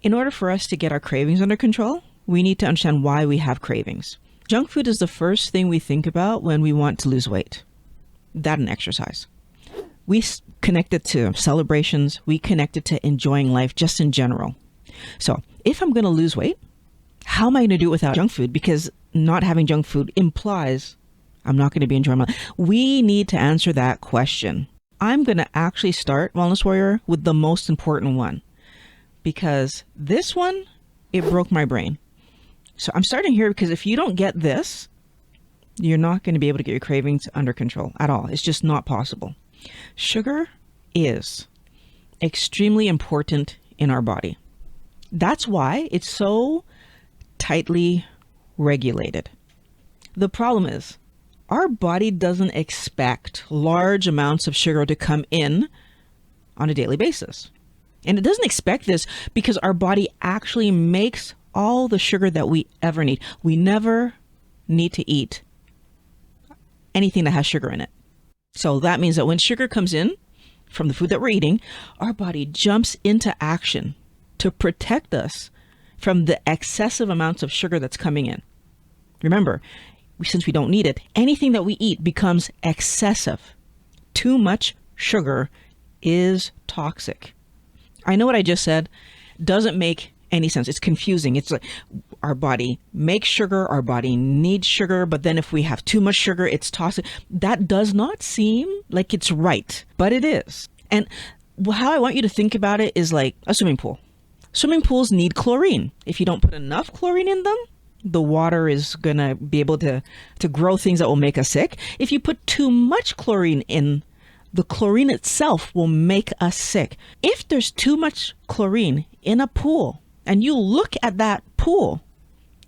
In order for us to get our cravings under control, we need to understand why we have cravings. Junk food is the first thing we think about when we want to lose weight. That and exercise. We connect it to celebrations. We connect it to enjoying life just in general. So if I'm going to lose weight, how am I going to do it without junk food? Because not having junk food implies I'm not going to be enjoying my life. We need to answer that question. I'm going to actually start, Wellness Warrior, with the most important one. Because this one, it broke my brain. So I'm starting here because if you don't get this, you're not going to be able to get your cravings under control at all. It's just not possible. Sugar is extremely important in our body. That's why it's so tightly regulated. The problem is our body doesn't expect large amounts of sugar to come in on a daily basis. And it doesn't expect this because our body actually makes all the sugar that we ever need. We never need to eat anything that has sugar in it. So that means that when sugar comes in from the food that we're eating, our body jumps into action to protect us from the excessive amounts of sugar that's coming in. Remember, since we don't need it, anything that we eat becomes excessive. Too much sugar is toxic. I know what I just said doesn't make any sense. It's confusing. It's like our body makes sugar, our body needs sugar, but then if we have too much sugar, it's toxic. That does not seem like it's right, but it is. And how I want you to think about it is like a swimming pool. Swimming pools need chlorine. If you don't put enough chlorine in them, the water is going to be able to grow things that will make us sick. If you put too much chlorine in, the chlorine itself will make us sick. If there's too much chlorine in a pool and you look at that pool,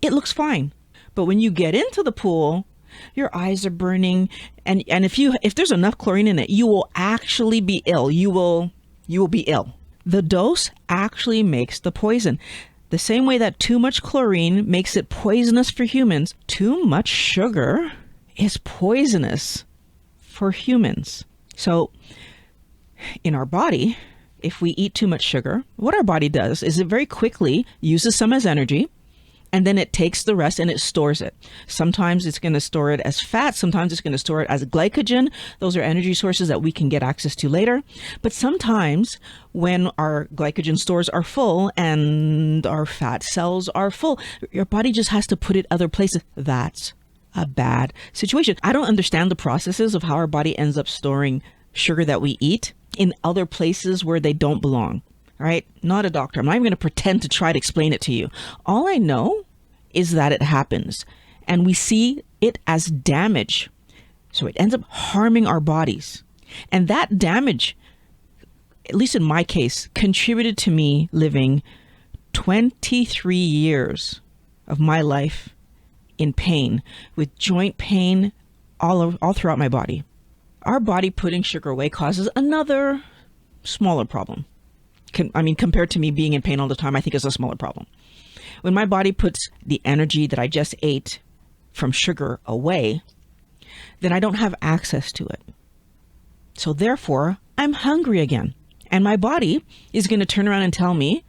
it looks fine. But when you get into the pool, your eyes are burning. And if there's enough chlorine in it, you will actually be ill. You will be ill. The dose actually makes the poison. The same way that too much chlorine makes it poisonous for humans, too much sugar is poisonous for humans. So in our body, if we eat too much sugar, what our body does is it very quickly uses some as energy, and then it takes the rest and it stores it. Sometimes it's going to store it as fat. Sometimes it's going to store it as glycogen. Those are energy sources that we can get access to later. But sometimes when our glycogen stores are full and our fat cells are full, your body just has to put it other places. That's a bad situation. I don't understand the processes of how our body ends up storing sugar that we eat in other places where they don't belong. All right? Not a doctor. I'm not even going to pretend to try to explain it to you. All I know is that it happens, and we see it as damage. So it ends up harming our bodies. And that damage, at least in my case, contributed to me living 23 years of my life in pain, with joint pain all throughout my body. Our body putting sugar away causes another smaller problem. Compared to me being in pain all the time, I think it's a smaller problem. When my body puts the energy that I just ate from sugar away, then I don't have access to it. So therefore, I'm hungry again. And my body is going to turn around and tell me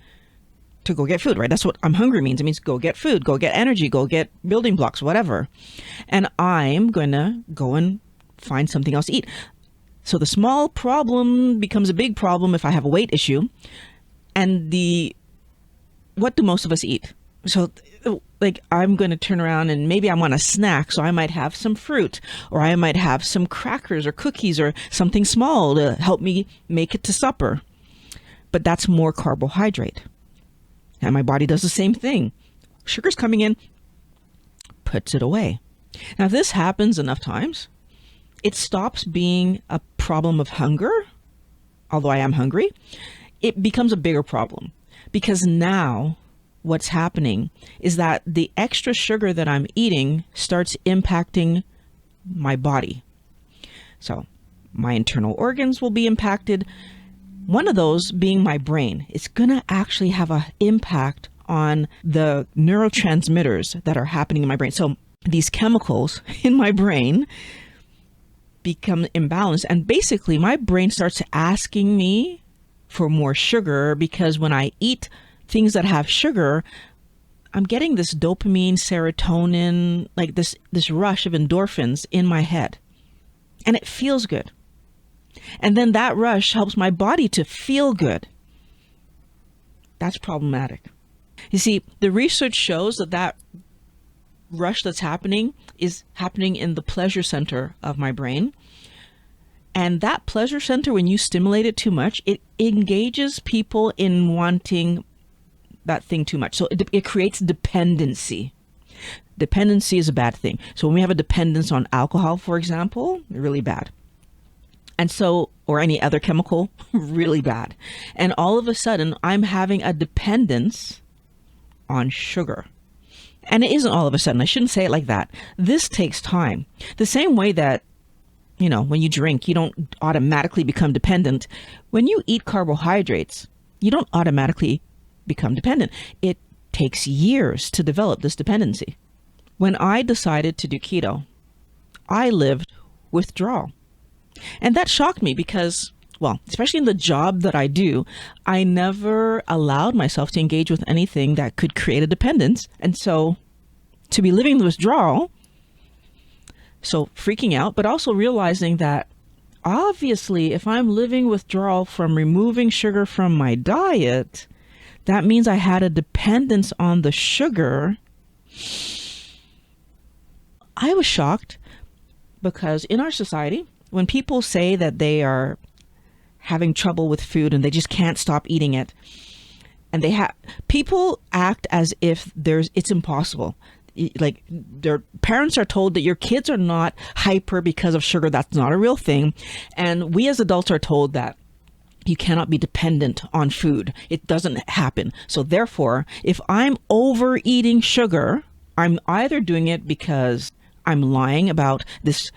to go get food, right? That's what I'm hungry means. It means go get food, go get energy, go get building blocks, whatever. And I'm going to go and find something else to eat. So the small problem becomes a big problem if I have a weight issue. And what do most of us eat? So like I'm going to turn around and maybe I want a snack. So I might have some fruit, or I might have some crackers or cookies or something small to help me make it to supper. But that's more carbohydrate. And my body does the same thing. Sugar's coming in, puts it away. Now, if this happens enough times, it stops being a problem of hunger, although I am hungry. It becomes a bigger problem because now what's happening is that the extra sugar that I'm eating starts impacting my body. So my internal organs will be impacted. One of those being my brain. It's going to actually have an impact on the neurotransmitters that are happening in my brain. So these chemicals in my brain become imbalanced, and basically my brain starts asking me for more sugar because when I eat things that have sugar, I'm getting this dopamine, serotonin, like this rush of endorphins in my head. And it feels good. And then that rush helps my body to feel good. That's problematic. You see, the research shows that rush that's happening is happening in the pleasure center of my brain. And that pleasure center, when you stimulate it too much, it engages people in wanting that thing too much. So it creates dependency. Dependency is a bad thing. So when we have a dependence on alcohol, for example, really bad. And so, or any other chemical, really bad. And all of a sudden, I'm having a dependence on sugar. And it isn't all of a sudden. I shouldn't say it like that. This takes time. The same way that, you know, when you drink, you don't automatically become dependent. When you eat carbohydrates, you don't automatically become dependent. It takes years to develop this dependency. When I decided to do keto, I lived withdrawal. And that shocked me because, well, especially in the job that I do, I never allowed myself to engage with anything that could create a dependence. And so to be living the withdrawal, so freaking out, but also realizing that obviously if I'm living withdrawal from removing sugar from my diet, that means I had a dependence on the sugar. I was shocked because in our society, when people say that they are having trouble with food and they just can't stop eating it, and people act as if it's impossible. Like their parents are told that your kids are not hyper because of sugar. That's not a real thing. And we as adults are told that you cannot be dependent on food. It doesn't happen. So therefore, if I'm overeating sugar, I'm either doing it because I'm lying about this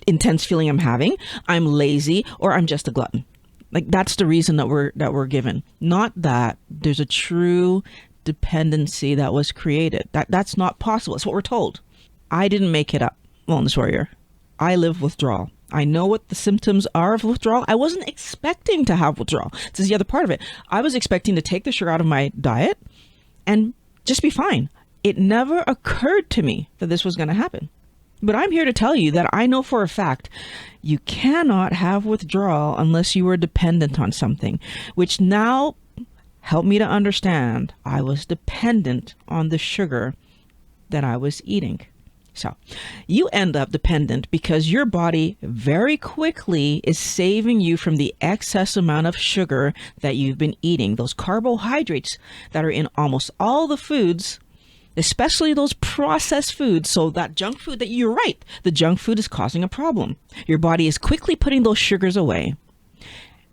intense feeling I'm having, I'm lazy, or I'm just a glutton. Like that's the reason that we're given. Not that there's a true dependency that was created. That's not possible. It's what we're told. I didn't make it up, Wellness Warrior. I live withdrawal. I know what the symptoms are of withdrawal. I wasn't expecting to have withdrawal. This is the other part of it. I was expecting to take the sugar out of my diet and just be fine. It never occurred to me that this was going to happen. But I'm here to tell you that I know for a fact you cannot have withdrawal unless you are dependent on something, which now helped me to understand I was dependent on the sugar that I was eating. So you end up dependent because your body very quickly is saving you from the excess amount of sugar that you've been eating. Those carbohydrates that are in almost all the foods, especially those processed foods. So that junk food that you're right, the junk food is causing a problem. Your body is quickly putting those sugars away,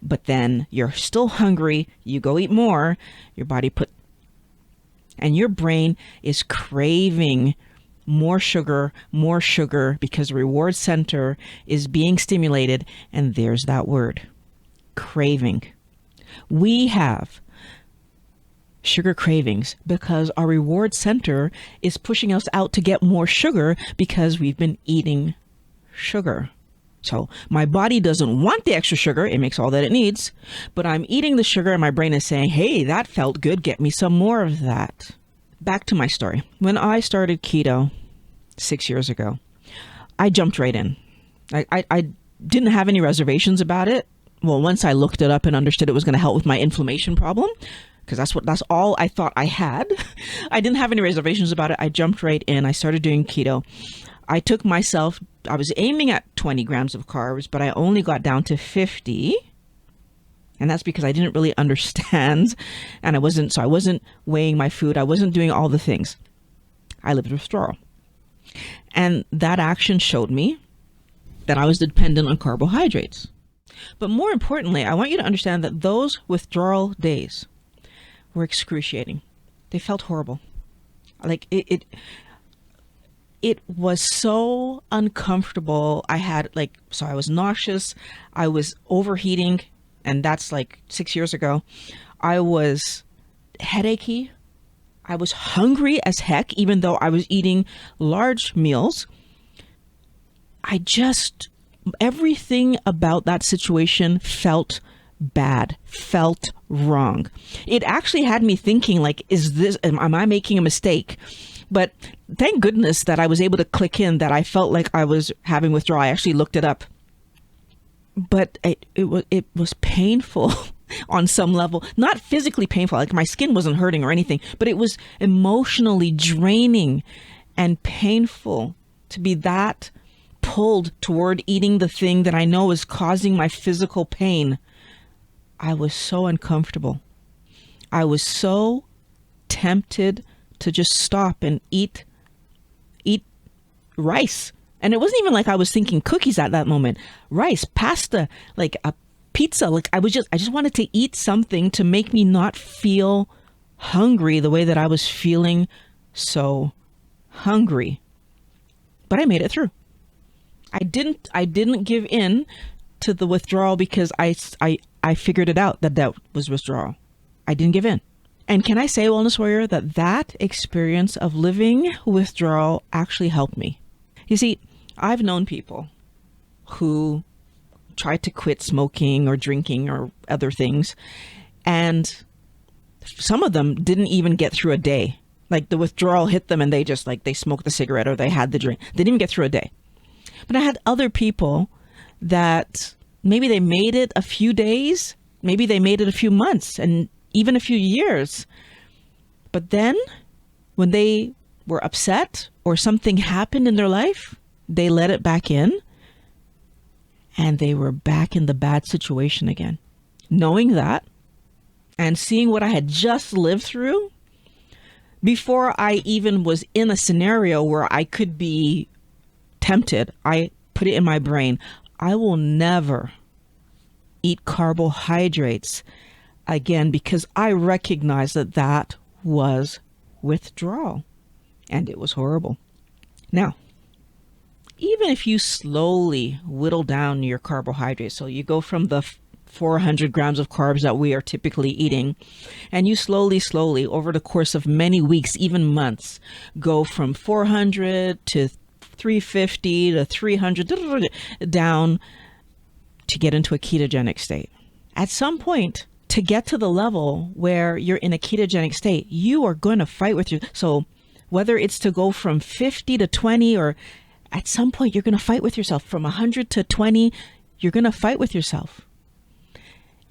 but then you're still hungry. You go eat more, and your brain is craving more sugar, because the reward center is being stimulated. And there's that word, craving. We have sugar cravings because our reward center is pushing us out to get more sugar because we've been eating sugar. So my body doesn't want the extra sugar. It makes all that it needs, but I'm eating the sugar and my brain is saying, hey, that felt good. Get me some more of that. Back to my story. When I started keto 6 years ago, I jumped right in. I didn't have any reservations about it. Well, once I looked it up and understood it was going to help with my inflammation problem, because that's all I thought I had. I didn't have any reservations about it. I jumped right in. I started doing keto. I was aiming at 20 grams of carbs, but I only got down to 50. And that's because I didn't really understand. And I wasn't weighing my food. I wasn't doing all the things. I lived withdrawal. And that action showed me that I was dependent on carbohydrates. But more importantly, I want you to understand that those withdrawal days were excruciating. They felt horrible. Like it was so uncomfortable. I was nauseous. I was overheating, and that's like 6 years ago. I was headachy. I was hungry as heck, even though I was eating large meals. Everything about that situation felt bad, felt wrong. It actually had me thinking, like, am I making a mistake? But thank goodness that I was able to click in that I felt like I was having withdrawal. I actually looked it up. But it was painful on some level. Not physically painful, like my skin wasn't hurting or anything, but it was emotionally draining and painful to be that pulled toward eating the thing that I know is causing my physical pain. I was so uncomfortable. I was so tempted to just stop and eat rice. And it wasn't even like I was thinking cookies at that moment. Rice, pasta, like a pizza. Like I just wanted to eat something to make me not feel hungry the way that I was feeling so hungry. But I made it through. I didn't give in to the withdrawal because I figured it out that was withdrawal. I didn't give in. And can I say, Wellness Warrior, that experience of living withdrawal actually helped me? You see, I've known people who tried to quit smoking or drinking or other things, and some of them didn't even get through a day. Like the withdrawal hit them and they just they smoked the cigarette or they had the drink. They didn't even get through a day. But I had other people that maybe they made it a few days, maybe they made it a few months and even a few years. But then when they were upset or something happened in their life, they let it back in and they were back in the bad situation again. Knowing that and seeing what I had just lived through before I even was in a scenario where I could be tempted, I put it in my brain, I will never eat carbohydrates again because I recognize that was withdrawal and it was horrible. Now, even if you slowly whittle down your carbohydrates, so you go from the 400 grams of carbs that we are typically eating, and you slowly over the course of many weeks, even months, go from 400 to 350 to 300 down to get into a ketogenic state. At some point, to get to the level where you're in a ketogenic state, you are going to fight with so whether it's to go from 50 to 20, or at some point you're going to fight with yourself from 100 to 20, you're going to fight with yourself.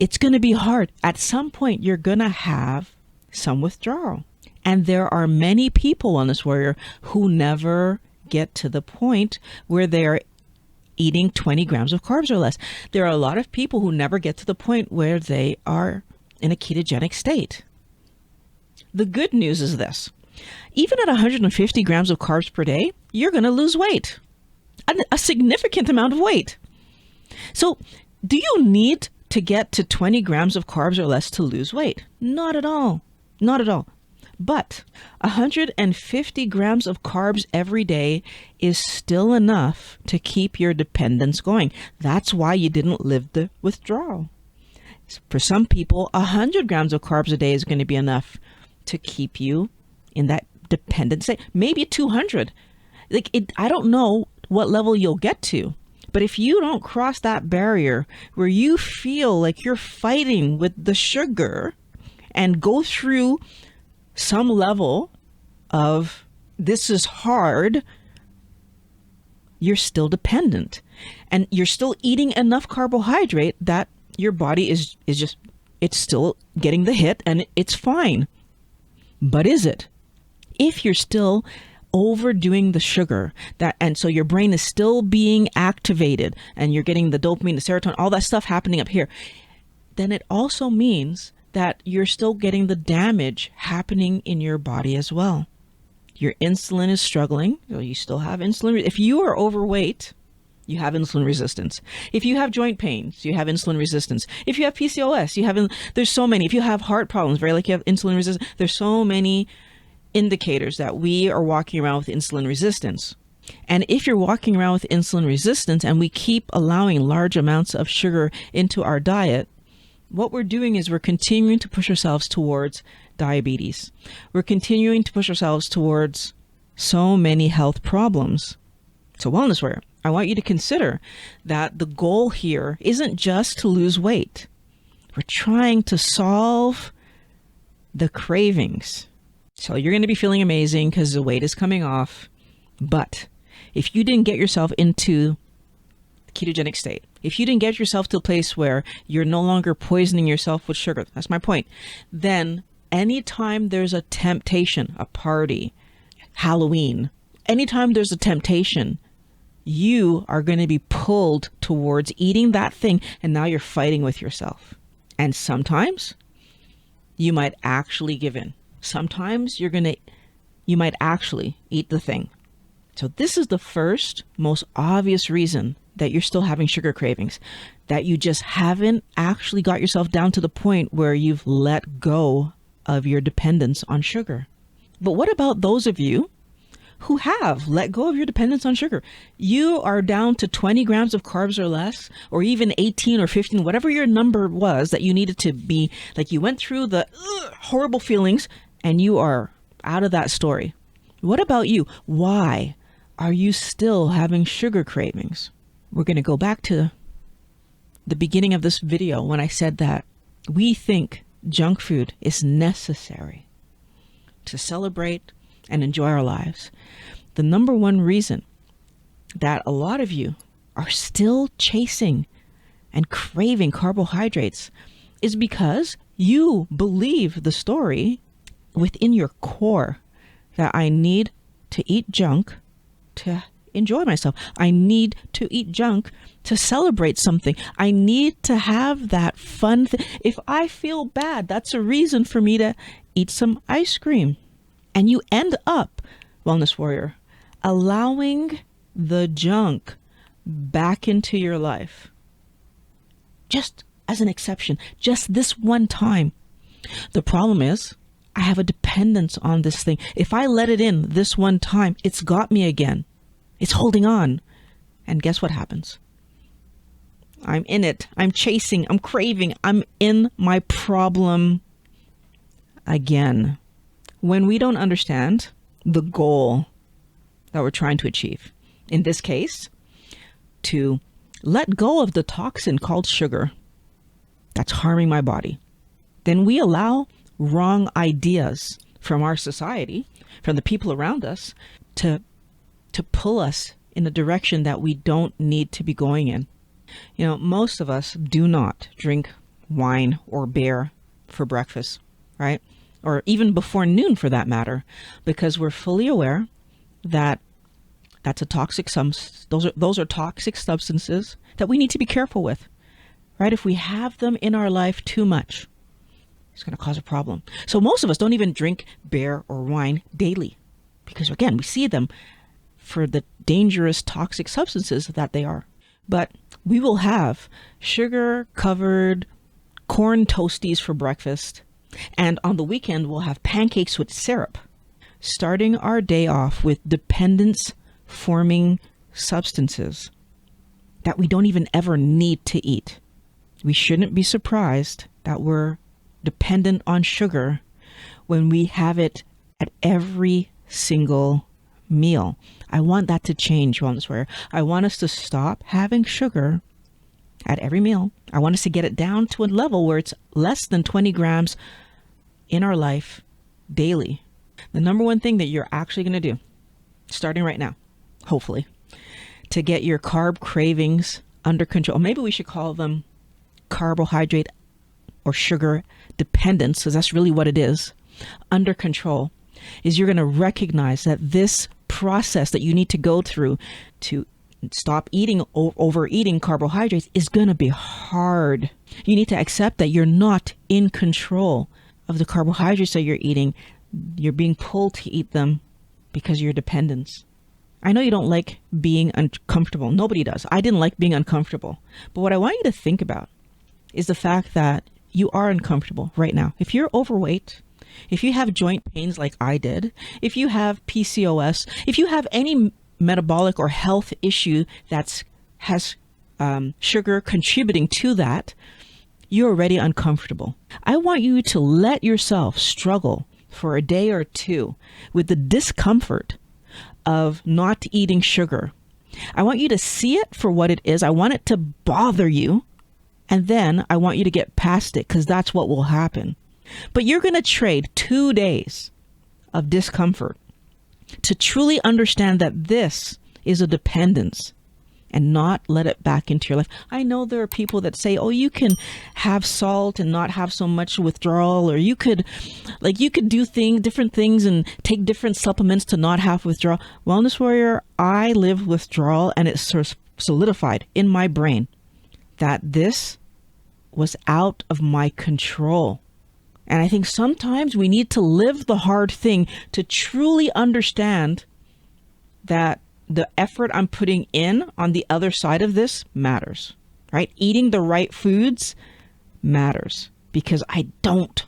It's going to be hard. At some point, you're going to have some withdrawal. And there are many people on this warrior who never get to the point where they're eating 20 grams of carbs or less. There are a lot of people who never get to the point where they are in a ketogenic state. The good news is this. Even at 150 grams of carbs per day, you're going to lose weight, a significant amount of weight. So do you need to get to 20 grams of carbs or less to lose weight? Not at all. Not at all. But 150 grams of carbs every day is still enough to keep your dependence going. That's why you didn't live the withdrawal. For some people, 100 grams of carbs a day is going to be enough to keep you in that dependent state. Maybe 200. I don't know what level you'll get to. But if you don't cross that barrier where you feel like you're fighting with the sugar and go through some level of this is hard, you're still dependent and you're still eating enough carbohydrate that your body is just, it's still getting the hit and it's fine. But is it? If you're still overdoing the sugar, and so your brain is still being activated and you're getting the dopamine, the serotonin, all that stuff happening up here, then it also means that you're still getting the damage happening in your body as well. Your insulin is struggling, so you still have insulin. If you are overweight, you have insulin resistance. If you have joint pains, you have insulin resistance. If you have PCOS, there's so many. If you have heart problems, very likely you have insulin resistance. There's so many indicators that we are walking around with insulin resistance. And if you're walking around with insulin resistance and we keep allowing large amounts of sugar into our diet, what we're doing is we're continuing to push ourselves towards diabetes. We're continuing to push ourselves towards so many health problems. So Wellness Warrior, I want you to consider that the goal here isn't just to lose weight. We're trying to solve the cravings. So you're going to be feeling amazing because the weight is coming off. But if you didn't get yourself into the ketogenic state, if you didn't get yourself to a place where you're no longer poisoning yourself with sugar, that's my point, then anytime there's a temptation, a party, Halloween, anytime there's a temptation, you are going to be pulled towards eating that thing, and now you're fighting with yourself. And sometimes you might actually give in. Sometimes you might actually eat the thing. So this is the first, most obvious reason that you're still having sugar cravings, that you just haven't actually got yourself down to the point where you've let go of your dependence on sugar. But what about those of you who have let go of your dependence on sugar? You are down to 20 grams of carbs or less, or even 18 or 15, whatever your number was that you needed to be, like you went through the horrible feelings and you are out of that story. What about you? Why are you still having sugar cravings? We're going to go back to the beginning of this video when I said that we think junk food is necessary to celebrate and enjoy our lives. The number one reason that a lot of you are still chasing and craving carbohydrates is because you believe the story within your core that I need to eat junk to enjoy myself. I need to eat junk to celebrate something. I need to have that fun thing. If I feel bad, that's a reason for me to eat some ice cream. And you end up, Wellness Warrior, allowing the junk back into your life. Just as an exception, just this one time. The problem is, I have a dependence on this thing. If I let it in this one time, it's got me again. It's holding on. And guess what happens? I'm in it. I'm chasing. I'm craving. I'm in my problem again. When we don't understand the goal that we're trying to achieve, in this case, to let go of the toxin called sugar that's harming my body, then we allow wrong ideas from our society, from the people around us, to pull us in a direction that we don't need to be going in. You know, most of us do not drink wine or beer for breakfast, right? Or even before noon for that matter, because we're fully aware that that's a toxic those are toxic substances that we need to be careful with, right? If we have them in our life too much, it's going to cause a problem. So most of us don't even drink beer or wine daily because, again, we see them for the dangerous toxic substances that they are. But we will have sugar-covered corn toasties for breakfast, and on the weekend we'll have pancakes with syrup, starting our day off with dependence-forming substances that we don't even ever need to eat. We shouldn't be surprised that we're dependent on sugar when we have it at every single meal. I want that to change, Wellness Warrior. I want us to stop having sugar at every meal. I want us to get it down to a level where it's less than 20 grams in our life daily. The number one thing that you're actually going to do, starting right now, hopefully, to get your carb cravings under control, maybe we should call them carbohydrate or sugar dependence, because that's really what it is, under control, is you're going to recognize that this process that you need to go through to stop eating, overeating carbohydrates is going to be hard. You need to accept that you're not in control of the carbohydrates that you're eating. You're being pulled to eat them because of your dependence. I know you don't like being uncomfortable. Nobody does. I didn't like being uncomfortable. But what I want you to think about is the fact that you are uncomfortable right now. If you're overweight, if you have joint pains like I did, if you have PCOS, if you have any metabolic or health issue that has sugar contributing to that, you're already uncomfortable. I want you to let yourself struggle for a day or two with the discomfort of not eating sugar. I want you to see it for what it is. I want it to bother you. And then I want you to get past it, because that's what will happen. But you're going to trade 2 days of discomfort to truly understand that this is a dependence and not let it back into your life. I know there are people that say, oh, you can have salt and not have so much withdrawal, or you could do different things and take different supplements to not have withdrawal. Wellness Warrior, I live withdrawal, and it's sort of solidified in my brain that this was out of my control. And I think sometimes we need to live the hard thing to truly understand that the effort I'm putting in on the other side of this matters, right? Eating the right foods matters, because I don't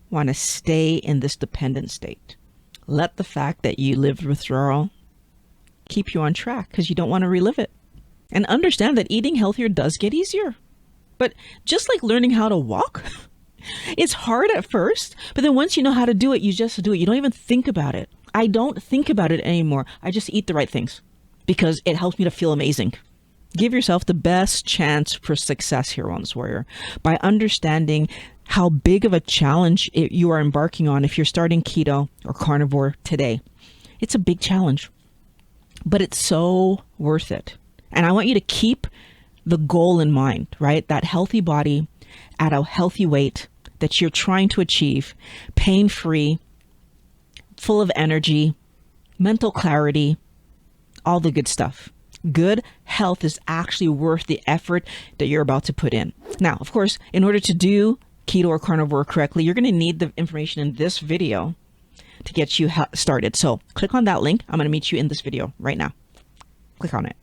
want to stay in this dependent state. Let the fact that you lived withdrawal keep you on track, because you don't want to relive it. And understand that eating healthier does get easier. But just like learning how to walk, it's hard at first, but then once you know how to do it, you just do it. You don't even think about it. I don't think about it anymore. I just eat the right things, because it helps me to feel amazing. Give yourself the best chance for success here, Wellness Warrior, by understanding how big of a challenge you are embarking on if you're starting keto or carnivore today. It's a big challenge, but it's so worth it. And I want you to keep the goal in mind, right? That healthy body at a healthy weight that you're trying to achieve, pain-free, full of energy, mental clarity, all the good stuff. Good health is actually worth the effort that you're about to put in. Now, of course, in order to do keto or carnivore correctly, you're going to need the information in this video to get you started. So click on that link. I'm going to meet you in this video right now. Click on it.